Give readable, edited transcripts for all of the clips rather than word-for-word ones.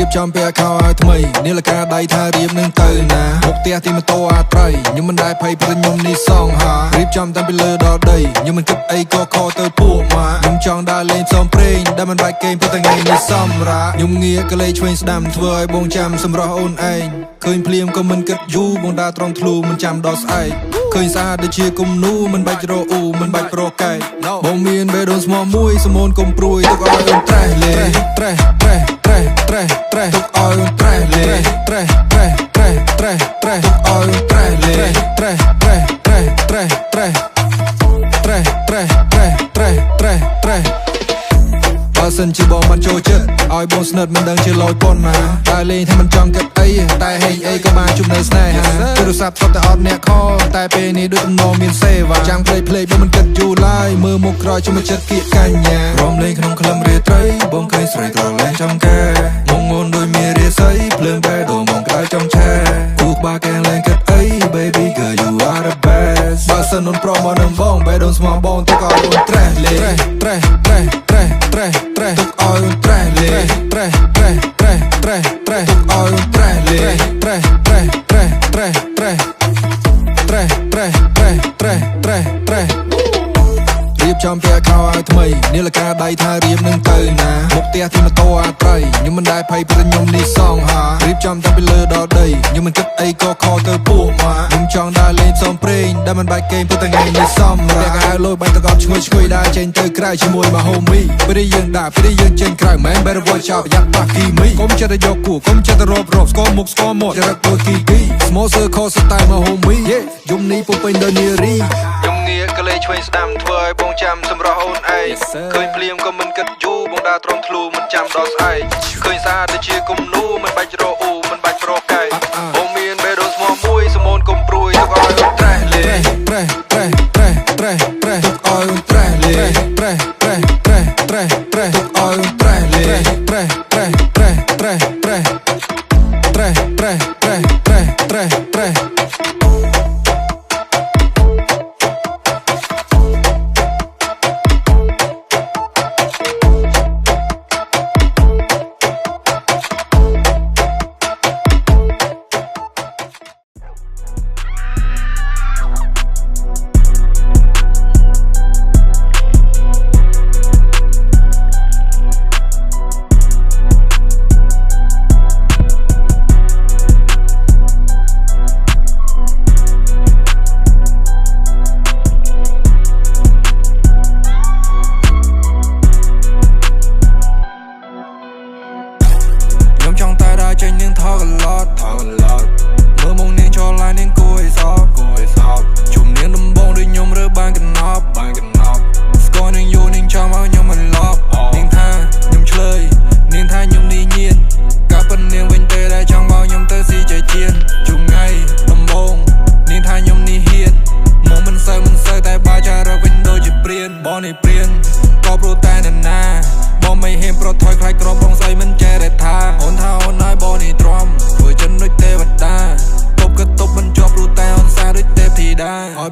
บจำเปียข้าวทำไมนี่ละกาได้ท่าเรียบนึงเตยนะหกเตียที่มันโตอาไตรยังมันได้ไพ่ประยมนี่ซองหารีบจำตั้งไปเลยดอดยังมันกับไอ้ก็คอเตยพวกมายังจองได้เล่นซ้อมเพลงได้มันได้เกมเพื่อแต่งไงนี่ซ้ำระยังเงียก็เลยช่วยสดำถวยบงจำสำรอโอนเองเคยเพลียมก็มันกัดยูบงดาตรองทลูมันจำดอสไอเคยสาดได้เชียกุมนูมันใบโรอูมันใบโปรไก่บงเมียนเบโดนสมอมุยสมนกลมปรุยตุกอ้อยอุ่นแตรเลยแตรตุกอ้อยอุ่นแตรเลยแตรตุกอ้อยอุ่นแตรเลยแตรสันจีบอมันโจเจออ้อยบงสนัดมันดังเชื่อลอยปนมาได้เลยถ้ามันจองกับไอ้แต่ให้ไอ้ก็มาจุ่มในสไนฮะโทรศัพท์แต่ออดเนี่ยคอแต่เปนี้ด้วยตำนองมีนเซวะจังเพลย์บ่มันกัดอยู่ไล่มือมุกรอยจุ่มมาจัดกี่กันเนี่ยรวมเลยขนมคลำเรียไตรบงเคยใส่กระแลจำแกมงงนโดยมีเรียใสเพลิงแบโดมองกลายจำแช่กูบาแกงแรงกับไอ้ baby girl you are the best บาสนุนโปรโมนบ้องไปโดนสมองบ้องตุกอ้อยอุ่นแตรเลยตุกอ้อยอุ่นแตรเลยตุกอ้อยอุ่นแตรเลยรีบจำเปียข้าวทำไมนี่ละกาได้ท่าเรียบนึงเตยนะหกเตียที่มันโตอาไตรยังมันได้ไพ่ประยมนี่ซองหารีบจำตั้งไปเลยดอดยังมันกับไอ้ก็คอเตยพวกมายังจองได้เล่นซ้อมเพลงได้มันใบเกมเพื่อแต่งไงนี่ซ้ำแต่กายลอยใบตะกอบช่วยได้เจนเตยใกล้ชิมวยมาโฮมี่ไม่ได้ยังด่าไม่ได้ยังเจนใครแม้น better watch out ยักปากกีมีก้มจะได้ยกกูก้มจะได้รบสกอร์มุกสกอร์หมดจะรักตัวกีsmall circle สไตล์มาโฮมี่ยุมนี้ปุ๊บเป็นเดนิรีก็เลยช่วยสดำถวยบงจำสำรอโอนไอเคยเพลียมก็มันกัดยูบงดาตรองทลูมันจำดอสไอเคยสาดได้เชียกุมนูมันใบโรอูมันใบโปรไก่บงเมียนเบโดนสมอมุยสมนกลมปรุยตุกอ้อยอุ่นแตรเลยตุกอ้อยอุ่นแตรเลยตุกอ้อยอุ่นแตรเลย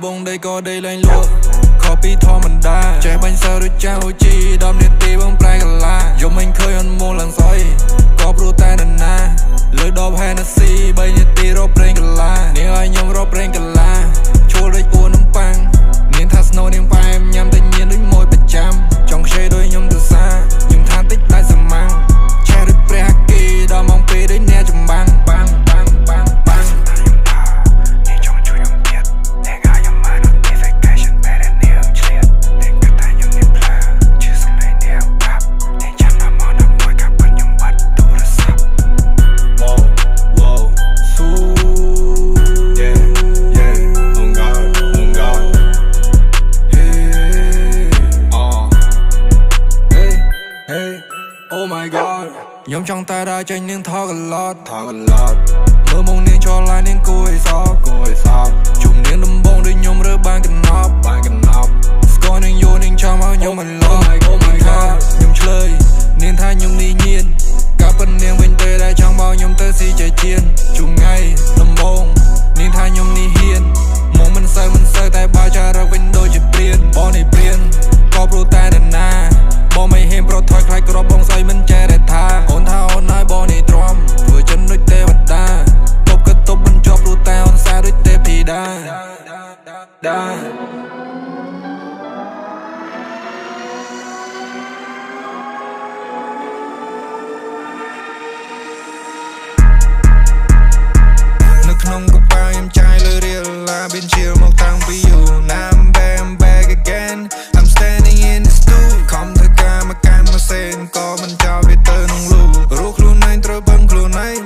บงได้ก็ได้แรงลัวขอปีทอมันได้ใจบันเซอร์ด้วยเจ้าจีดอมเนตีบังแปลกันลายมมันเคยอันโมหลังซอยก็ปรูแต่นันนาเลยดอมแฮนซีใบเนตีรบเร่งกันลาเนี่ยไอยมรบเร่งกันลาโชว์ด้วยอ้วนน้ำปังเนี่ยทัสโนเนี่ยไปยำแต่เงียนด้วยมวยประจำจงเชยด้วยยมตัวซายมทานติดได้สมังแช่ด้วยเปรย์กีดอมมองปีด้วยเนี่ยจมบังยมจ้องตาได้ใจเนียงทอกันลอดเมื่อมองเนียงชอลายเนียงกุยซอกจุ่มเนียงดำบงด้วยยมเรือบานกันนอบสกอร์เนียงโยเนียงชามายมมันลอยยมเฉลยเนียงท้ายยมนี่เงียนกับเป็นเนียงเว้นเตยได้ช่างเบายมเตยสีใจเจียนจุ่มไงดำบงเนียงท้ายยมนี่เฮียนมองมันเซยแต่บาจาเราเป็นโดยจะเปลี่ยนบอลนี่เปลี่ยนก็ปรูแต่เดินหน้าบอไม่เห็นโปรถอยใครกรอบบงใส่มันแจได้ท่าโอนเท้าน้อยบอนี่ตรอม នៅក្នុងកប៉ាល់ខ្ញុំចាយលើរៀលឡាប៊ីនឈៀលមកតាំងពីយូរ Now I'm back again I'm standing in the stool ខំធ្វើការមកកាន់ម៉ាស៊ីនក៏មិនចោលវាទៅក្នុងលូរੂខ្លួនឯងត្រូវបឹងខ្លួនឯង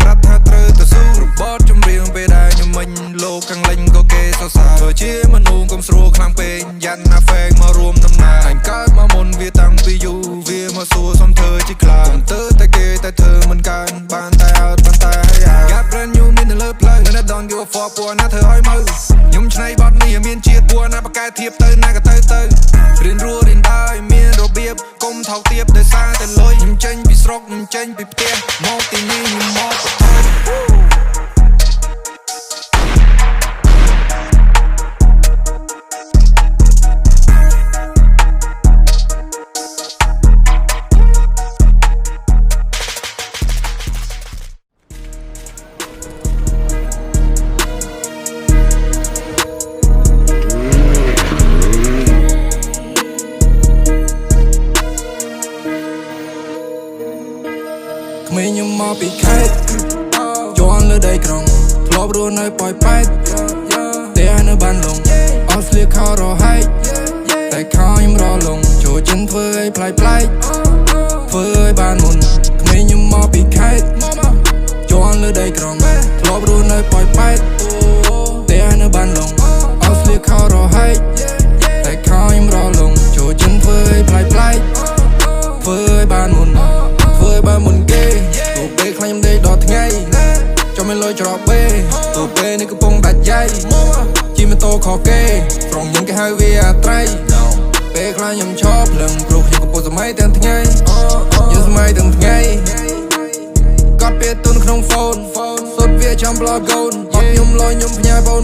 ប្រាប់ថាត្រូវទៅស៊ូរបត់ចម្រៀងពេលដែលខ្ញុំមិញលោកខាងលិញក៏គេសរសើរជាមនុស្សកុំស្រួលខ្លាំងពេកយ៉ាន់ណាហ្វេងមករួមដំណើរអញកើតមកមុនវាតាំងពីយូរវាមកសួរសុំធ្វើជាខ្លាចកុំទៅតែគេតែធ្វើមិនកើនបានតែអត់បានតែឲ្យ Got brand new មាននៅលើផ្លូវនៅ Don't give a fuck ពួកណាធ្វើឲ្យមើលខ្ញុំឆ្នៃបត់នេះមានជាតិពួកណាបកកែធៀបទៅណាក៏ទៅរៀនរួរៀនដើរមានរបៀបកុំថោកទាបដោយសារតែលុយខ្ញុំចេញពីស្រុកខ្ញុំចេញពីផ្ទះមកទីនេះខ្ញុំមកបថុយក្មេងខ្ញុំមកពីខេត្តយន់លើដីក្រុងធ្លាប់រស់នៅប៉ោយប៉ែតតែនៅបានលងអស់ស្លៀកខោរហែកតែខោខ្ញុំរលងចូលចិនធ្វើឲ្យប្លែកធ្វើឲ្យបានមុនក្មេងខ្ញុំមកពីខេត្តយន់លើដីក្រុងធ្លាប់រស់នៅប៉ោយប៉ែតតែនៅបានលងអស់ស្លៀកខោរហែកតែខោខ្ញុំរលងចូលចិនធ្វើឲ្យប្លែកធ្វើឲ្យបានមុនធ្វើឲ្យបានមុនគេទូពេលខ្លាញ់ខ្ញុំដេកដល់ថ្ងៃចាំមិនលុយច្រកបេទូពេលនេះកំពុងដាច់យ៉ៃជិះម៉ូតូខកគេត្រង់ខ្ញុំគេហៅវាអាត្រៃពេលខ្លាញ់ខ្ញុំឈប់ភ្លឹងព្រោះខ្ញុំកំពុងសម័យទាំងថ្ងៃយើងសម័យទាំងថ្ងៃកត់ពេលទុនក្នុងហ្វូនសុទ្ធវាចាំប្លុកកូនអត់ខ្ញុំលុយខ្ញុំផ្ញើបង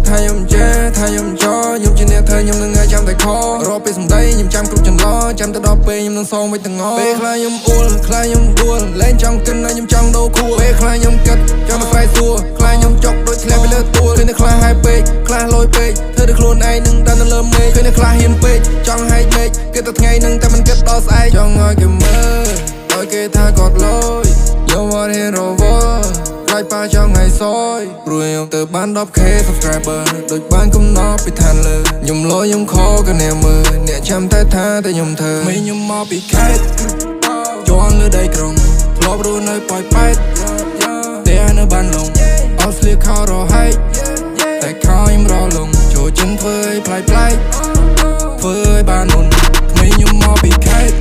ថាខ្ញុំចេះថាខ្ញុំចោខ្ញុំជាអ្នកធ្វើខ្ញុំនឹងថ្ងៃចាំតែខរកពេលសំដីខ្ញុំចាំគ្រប់ចន្លោចាំទៅដល់ពេលខ្ញុំនឹងសងវិញទាំងងពេលខ្លាញ់ខ្ញុំអួលខ្លាញ់ខ្ញុំដួលលែងចង់គិនហើយខ្ញុំចង់ដូរខួរពេលខ្លាញ់ខ្ញុំគិតចង់មកស្រ័យសួរខ្លាញ់ខ្ញុំចុកដូចធ្លាក់ពីលើទួលឃើញតែខ្លាស់ហើយពេកខ្លាស់លយពេកធ្វើតែខ្លួនឯងនឹងតែនៅលើមេឃឃើញតែខ្លាស់ហ៊ានពេកចង់ហែកមេឃគិតតែថ្ងៃនឹងតែមិនគិតដល់ស្អែកចង់ឲ្យគេមើលឲ្យគេថាគាត់លយយកមកហ៊ានរវល់ខ្លាចប៉ាចង់ថ្ងៃសយព្រោះខ្ញុំទៅបាន 10k subscriber ដូចបានកំណត់ពីឋានលើខ្ញុំលយខ្ញុំខកក៏អ្នកមើលអ្នកចាំតែថាតែខ្ញុំធ្វើមិនខ្ញុំមកពីខេត្តយន់លើដីក្រុងធ្លាប់រស់នៅប៉ោយប៉ែតតែនៅបានលងអស់ស្លៀកខោរហែកតែខោខ្ញុំរលងចូលចិនធ្វើឲ្យប្លែកធ្វើឲ្យបានមុនក្មេងខ្ញុំមកពីខេត្ត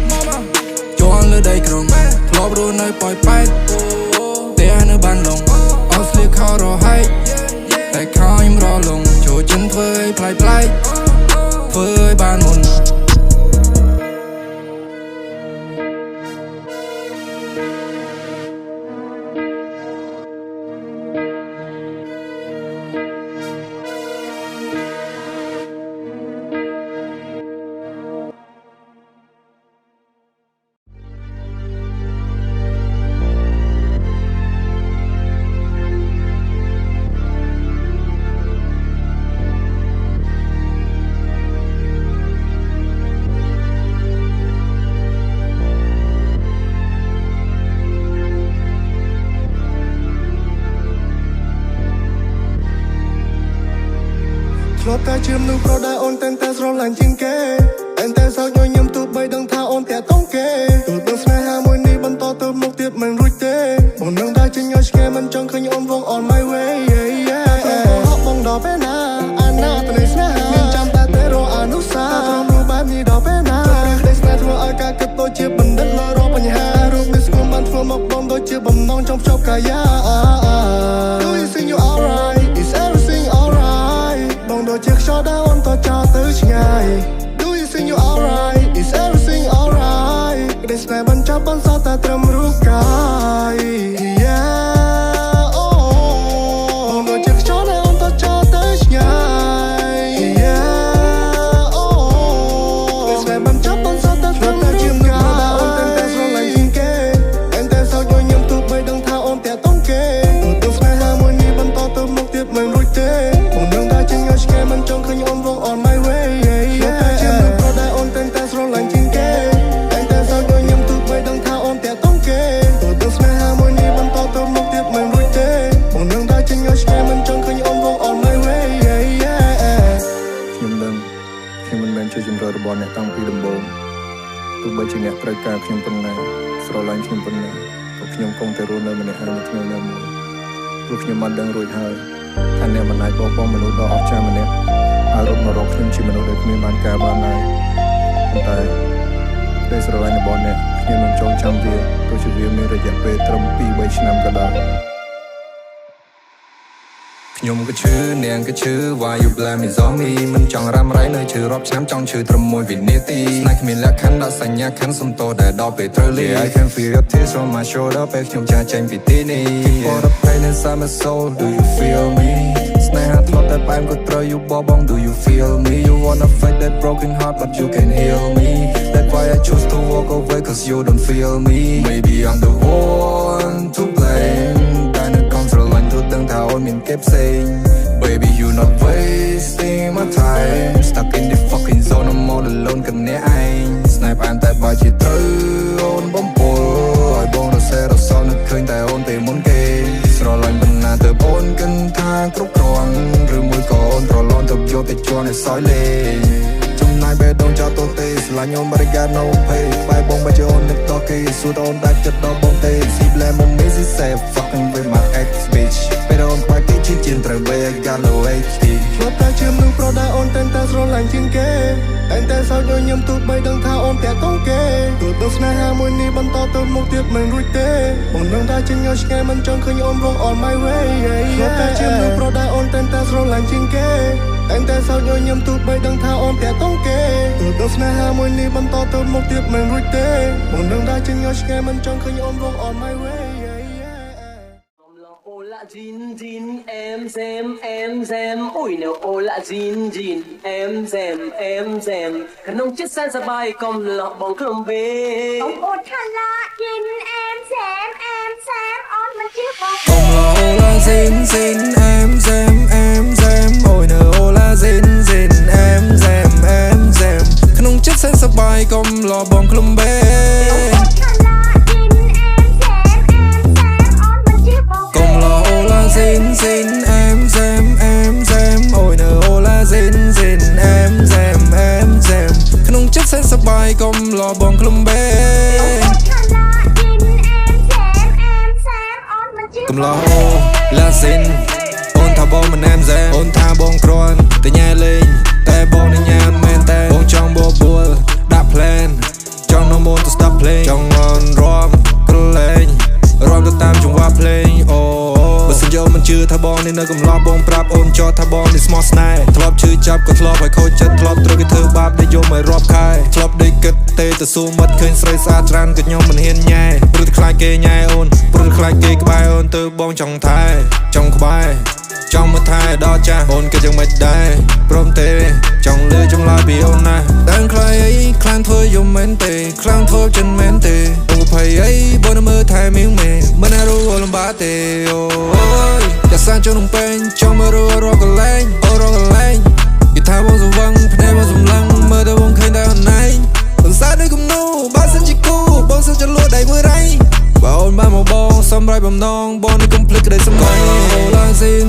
យន់លើដីក្រុងធ្លាប់រស់នៅប៉ោយប៉ែតតែនៅបានលងអស់ស្លៀកខោរហែកតែខោខ្ញុំរលងចូលចិនធ្វើឲ្យប្លែកធ្វើឲ្យបានមុនធ្លាប់តែជាមនុស្សប្រុសដែលអូនតែងតែស្រឡាញ់ជាងគេតែងតែសោកញញឹមទោះបីដឹងថាអូនតែតង់គេទោះដឹងស្នេហាមួយនេះបន្តទៅមុខទៀតមិនរួចទេបងនឹងដើរចេញឲ្យឆ្ងាយមិនចង់ឃើញអូនវង on my way បងដល់ពេលណាអាណាតនៃស្នេហាមានចាំតែទេរអនុសាត្រង់រូបបែបនេះដល់ពេលណាក្តីស្នេហ៍ធ្វើឲ្យការគិតដូចជាបណ្ឌិតលើរកបញ្ហារូបនេះស្គមបានធ្វើមកបងដូចជាបំណងចង់ភ្ជាប់កាយា Do you think you alright is everything alright បងដូចជាខ្យល់ដែលអូនតចោលទៅឆ្ងាយ Do you think you alright is everything alright ក្តីស្នេហ៍បានចាប់បានសល់តែត្រឹមរូបកាយ Okay ខ្ញុំប៉ុណ្ណាក៏ខ្ញុំគង់តែរស់នៅម្នាក់ឯងនៅថ្ងៃណាមួយព្រោះខ្ញុំបានដឹងរួចហើយថាអ្នកមិនអាចបោះបង់មនុស្សដ៏អស្ចារ្យម្នាក់ហើយរត់មករកខ្ញុំជាមនុស្សដែលគ្មានបានការបានឡើយប៉ុន្តែពេលស្រឡាញ់របស់អ្នកខ្ញុំនឹងចងចាំវាទោះជាវាមានរយៈពេលត្រឹម 2-3 ឆ្នាំក៏ដោយខ្ញុំក៏ឈឺនាងក៏ឈឺ Why you blame me on me មិនចង់រ៉ាំរ៉ៃនៅឈឺរាប់ឆ្នាំចង់ឈឺត្រឹម1វិនាទីស្នេហ៍គ្មានលក្ខខណ្ឌដាក់សញ្ញាខណ្ឌសំទោដែលដល់ពេលត្រូវលី I can feel your tears on my shoulder ពេលខ្ញុំចាស់ចេញពីទីនេះ For the pain inside my soul do you feel me ស្នេហាធ្លាប់តែផ្អែមក៏ត្រូវយូបបង do you feel me You wanna fight that broken heart but you can heal me That's why I choose to walk away cause you don't feel me Maybe I'm the one to blameដឹងថាអូនមានគេផ្សេង Baby you not wasting my time Stuck in the fucking zone I'm all alone กับអ្នកឯងស្នេហ៍ផ្អែមតែបើជាត្រូវអូនបំពុលឲ្យបងរសេរសល់នឹកឃើញតែអូនពេលមុនគេស្រឡាញ់ប៉ុណ្ណាទៅអូនគិនថាគ្រប់គ្រាន់ឬមួយក៏អូនប្រឡងទៅយកទៅជន់ឲ្យសោយលេងចំណាយបេះដូងចោលទៅទេស្រឡាញ់អូនបរិយាno pay ក្បែរបងបើជាអូននឹកតគេសួរតអូនដាច់ចិត្តដល់បងទេ See blame on me she say fucking with my ex bitch ពេលអូនខ្វាយគេជឿជាត្រូវ way I got no HD ធ្លាប់តែជាមនុស្សប្រុសដែលអូនតែងតែស្រឡាញ់ជាងគេតែងតែសោកញញឹមទោះបីដឹងថាអូនតែកងគេទោះទៅស្នេហាមួយនេះបន្តទៅមុខទៀតមិនរួចទេអូននឹងតែជាញញឆ្ងាយមិនចង់ឃើញអូនរង on my way ធ្លាប់តែជាមនុស្សប្រុសដែលអូនតែងតែស្រឡាញ់ជាងគេតែងតែសោកញញឹមទោះបីដឹងថាអូនតែកងគេទោះទៅស្នេហាមួយនេះបន្តទៅមុខទៀតមិនរួចទេអូននឹងតែជាញញឆ្ងាយមិនចង់ឃើញអូនរង on my way Jin Jin em xem ui nếu ô là Jin Jin em xem khăn nông chết san sa bay com lọ bóng cơm về ông ôn khăn la Jin em xem on mình chiếc bóng com lọ ô là Jin Jin em xem ui nếu ô là Jin Jin em xem khăn nông chết san sa bay com lọ bóng cơm về Jin Jin em xem ôi nở ô là Jin Jin em xem khăn nông chất sen sa bay com lò bong klum bê com lò ô là Jin ôn thà bong mình em xem ôn thà bong kron từ nhà lên tay bong đến nhà men tay bong trong bộ bùa đã plan trong nó muốn to stop playing trong on rom cứ lên rom tôi tam trong qua playing ohបើសិនយកមិនជឿថាបងនេះនៅកំឡោះបងប្រាប់អូនចោះថាបងនេះ small snack ធ្លាប់ឈឺចាប់ក៏ធ្លាប់ឲ្យខូចចិត្តធ្លាប់ត្រូវគេធ្វើបាបដែលយកមករាប់ខែធ្លាប់ដេកគិតទេទៅសួរមិត្តឃើញស្រីស្អាតច្រើនក៏ខ្ញុំមិនហ៊ានញ៉ែព្រោះតែខ្លាចគេញ៉ែអូនព្រោះតែខ្លាចគេក្បែរអូនទៅបងចង់ថែចង់ក្បែរចង់មកថែដល់ចាស់អូនក៏យ៉ាងមិនដែរព្រមទេចង់លឺចម្លើយពីអូនណាដឹងខ្លាចអីខ្លាំងធ្វើយំមែនទេខ្លាំងធ្វើចិនមែនទេអូភ័យអីបងមើលថែមៀងមេមិនណាรู้លំបាកទេអូចាសានចង់ពេញចង់មករករកកលែងអូរកកលែងយីថាបងសវឹងភ្នែកបងសំឡឹងមើលទៅបងឃើញតែអនឡាញបងសាដូចគំនូបើសិនជាគូបងសិនជាលួចដៃមួយរៃបើអូនបានមកបងសំរៃបំណងបងនេះកុំភ្លេចក្តីសម្គាល់អូឡាស៊ីន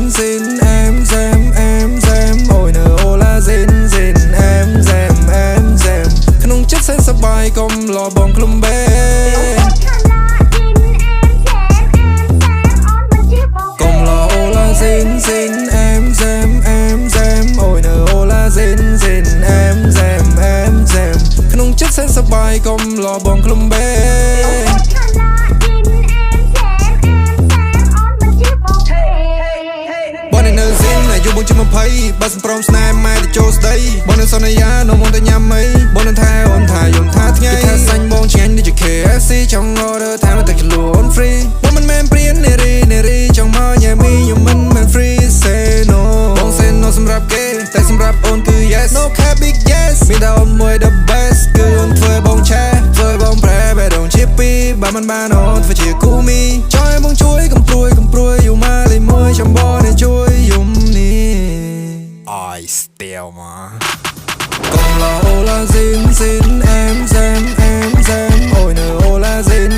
em xemអូយនៅអូឡាស៊ីនem xemក្នុងចិត្តសែនសប្បាយកុំលបងក្លុំបេJin em xem ôi nở ô là Jin em xem khăn chất sen sa bay com lò bong klum bê bọn này nở Jin này dù bông chưa mà thấy ba sân prom snap mai để cho stay bọn này sau này ya nó mong ta nhắm mấy bọn này thay ôn thả yom thả ngay cái xanh bông chỉ anh đi chụp KFC trong order thay mà ta chỉ luôn free bọn mình men priên nè ri trong mơ nhà mi nhưng mình free say no បង say no សម្រាប់គេតែសម្រាប់អូនគឺ yes no cap big yes មានតែអូនមួយ the best គឺអូនធ្វើបងឆែធ្វើបងប្រែបេះដូងជាពីរបើមិនបានអូនធ្វើជាគូមីចង់ឲ្យបងជួយកំព្រួយយូមកលេខមួយចាំបងនេះជួយយំនេះ I still មកកុំឡោឡា Jin em xem ôi nở ô là Jin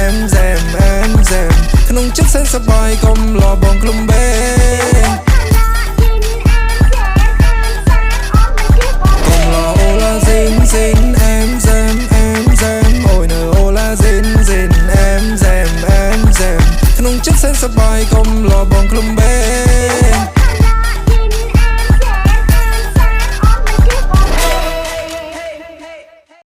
em xemក្នុងចិត្តសែនសប្បាយកុំលបងក្លុំបេកុំឡោអូឡា Jin em xem ôi nở ô là Jin សែនសប្បាយកុំលបងក្លុំ